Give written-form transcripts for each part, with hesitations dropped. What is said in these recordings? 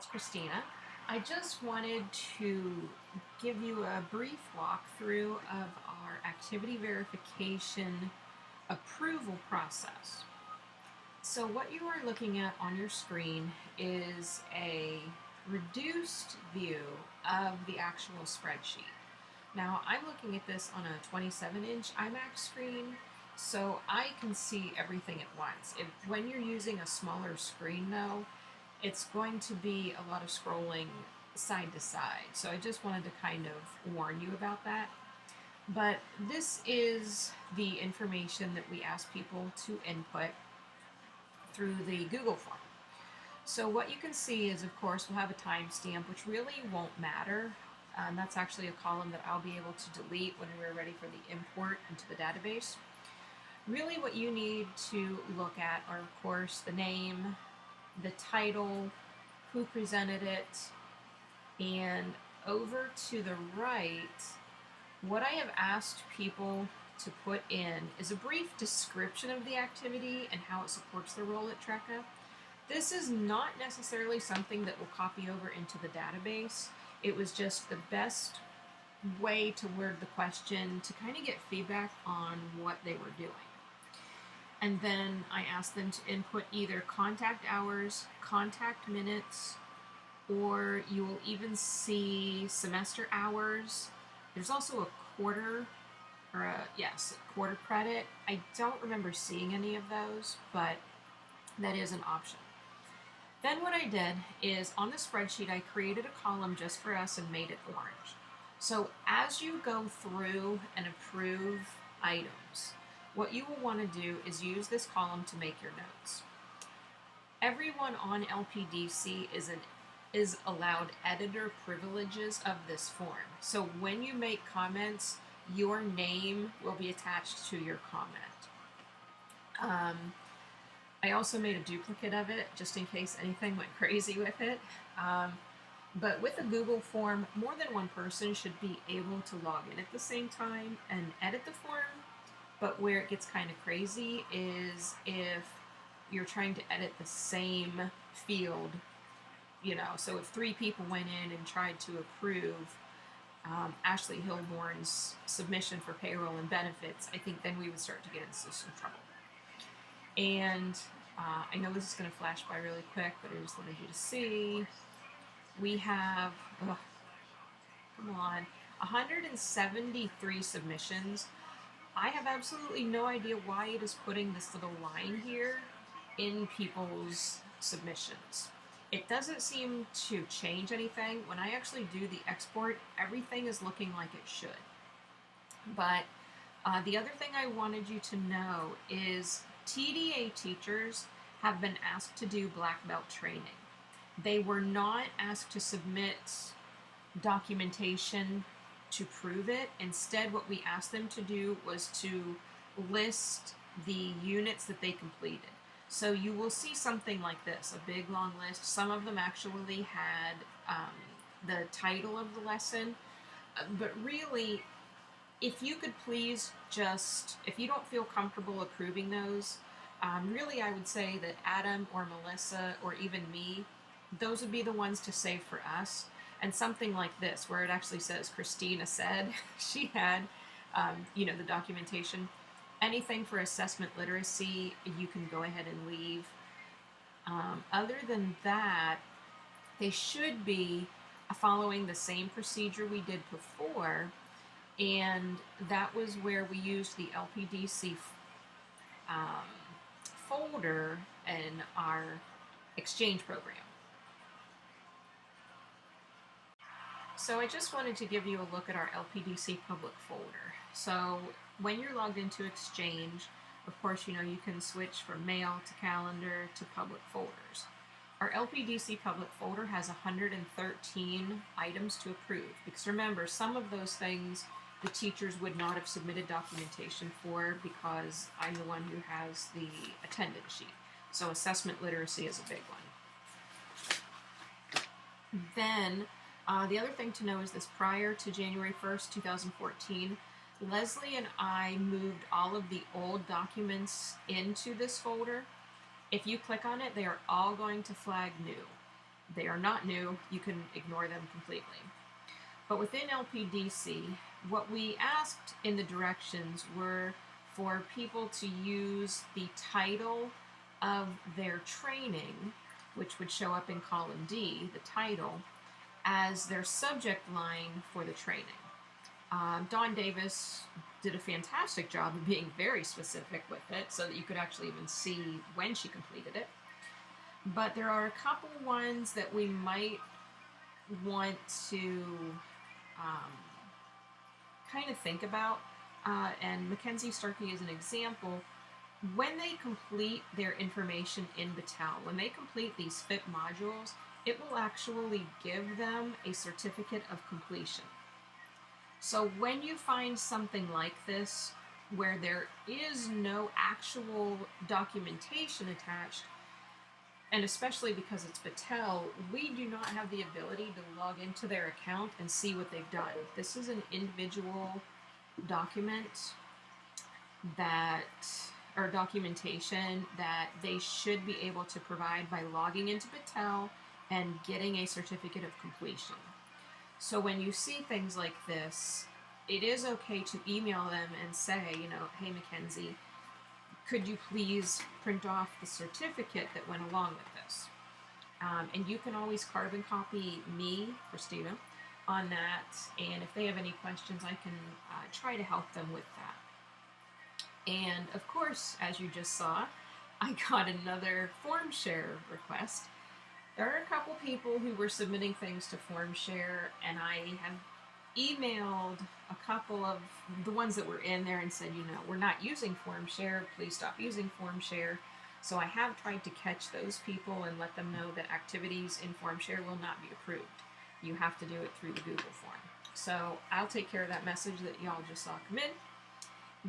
Christina. I just wanted to give you a brief walkthrough of our activity verification approval process. So what you are looking at on your screen is a reduced view of the actual spreadsheet. Now I'm looking at this on a 27-inch iMac screen, so I can see everything at once. When you're using a smaller screen though, it's going to be a lot of scrolling side to side. So I just wanted to kind of warn you about that. But this is the information that we ask people to input through the Google form. So what you can see is, of course, we'll have a timestamp, which really won't matter. That's actually a column that I'll be able to delete when we're ready for the import into the database. Really what you need to look at are, of course, the name, the title, who presented it, and over to the right, what I have asked people to put in is a brief description of the activity and how it supports the role at TRECA. This is not necessarily something that will copy over into the database. It was just the best way to word the question to kind of get feedback on what they were doing. And then I asked them to input either contact hours, contact minutes, or you will even see semester hours. There's also a quarter, or a quarter credit. I don't remember seeing any of those, but that is an option. Then what I did is on the spreadsheet, I created a column just for us and made it orange. So as you go through and approve items, what you will want to do is use this column to make your notes. Everyone on LPDC is allowed editor privileges of this form. So when you make comments, your name will be attached to your comment. I also made a duplicate of it just in case anything went crazy with it. But with a Google form, more than one person should be able to log in at the same time and edit the form. But where it gets kind of crazy is if you're trying to edit the same field, so if 3 people went in and tried to approve Ashley Hilborn's submission for payroll and benefits, I think then we would start to get into some trouble. And I know this is going to flash by really quick, but I just wanted you to see. We have, 173 submissions. I have absolutely no idea why it is putting this little line here in people's submissions. It doesn't seem to change anything. When I actually do the export, everything is looking like it should. But the other thing I wanted you to know is TDA teachers have been asked to do black belt training. They were not asked to submit documentation to prove it. Instead, what we asked them to do was to list the units that they completed. So you will see something like this, a big long list. Some of them actually had the title of the lesson, but really, if you could please just, if you don't feel comfortable approving those, really I would say that Adam or Melissa or even me, those would be the ones to save for us. And something like this, where it actually says Christina said, she had, the documentation. Anything for assessment literacy, you can go ahead and leave. Other than that, they should be following the same procedure we did before, and that was where we used the LPDC folder in our exchange program. So I just wanted to give you a look at our LPDC public folder. So when you're logged into Exchange, of course, you can switch from mail to calendar to public folders. Our LPDC public folder has 113 items to approve, because remember, some of those things the teachers would not have submitted documentation for because I'm the one who has the attendance sheet. So assessment literacy is a big one. Then the other thing to know is this: prior to January 1st, 2014, Leslie and I moved all of the old documents into this folder. If you click on it, they are all going to flag new. They are not new. You can ignore them completely. But within LPDC, what we asked in the directions were for people to use the title of their training, which would show up in column D, the title, as their subject line for the training. Dawn Davis did a fantastic job of being very specific with it so that you could actually even see when she completed it. But there are a couple ones that we might want to kind of think about, and Mackenzie Starkey is an example. When they complete their information in Battelle, when they complete these FIT modules, it will actually give them a certificate of completion. So when you find something like this, where there is no actual documentation attached, and especially because it's Battelle, we do not have the ability to log into their account and see what they've done. This is an individual document that, or documentation that they should be able to provide by logging into Battelle and getting a certificate of completion. So when you see things like this, it is okay to email them and say, you know, hey Mackenzie, could you please print off the certificate that went along with this? And you can always carbon copy me, Christina, on that, and if they have any questions, I can try to help them with that. And of course, as you just saw, I got another form share request. There are a couple people who were submitting things to form share, and I have emailed a couple of the ones that were in there and said, you know, we're not using form share, please stop using form share. So I have tried to catch those people and let them know that activities in form share will not be approved. You have to do it through the Google form. So I'll take care of that message that y'all just saw come in.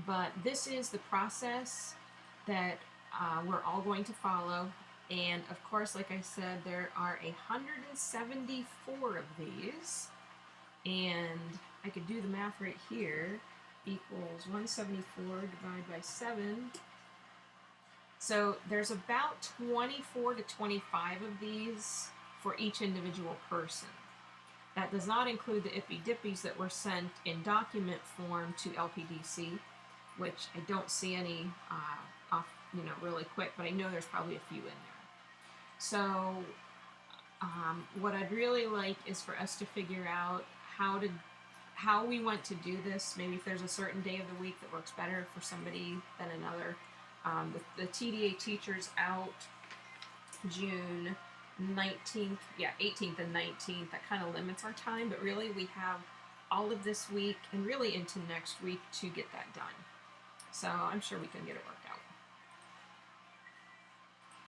But this is the process that we're all going to follow. And of course, like I said, there are 174 of these. And I could do the math right here. Equals 174 divided by 7. So there's about 24 to 25 of these for each individual person. That does not include the ippy-dippies that were sent in document form to LPDC, which I don't see any off, you know, really quick, but I know there's probably a few in there. So what I'd really like is for us to figure out how we want to do this. Maybe if there's a certain day of the week that works better for somebody than another. With the TDA teachers out June 19th, 18th and 19th, that kind of limits our time, but really we have all of this week and really into next week to get that done. So I'm sure we can get it worked out.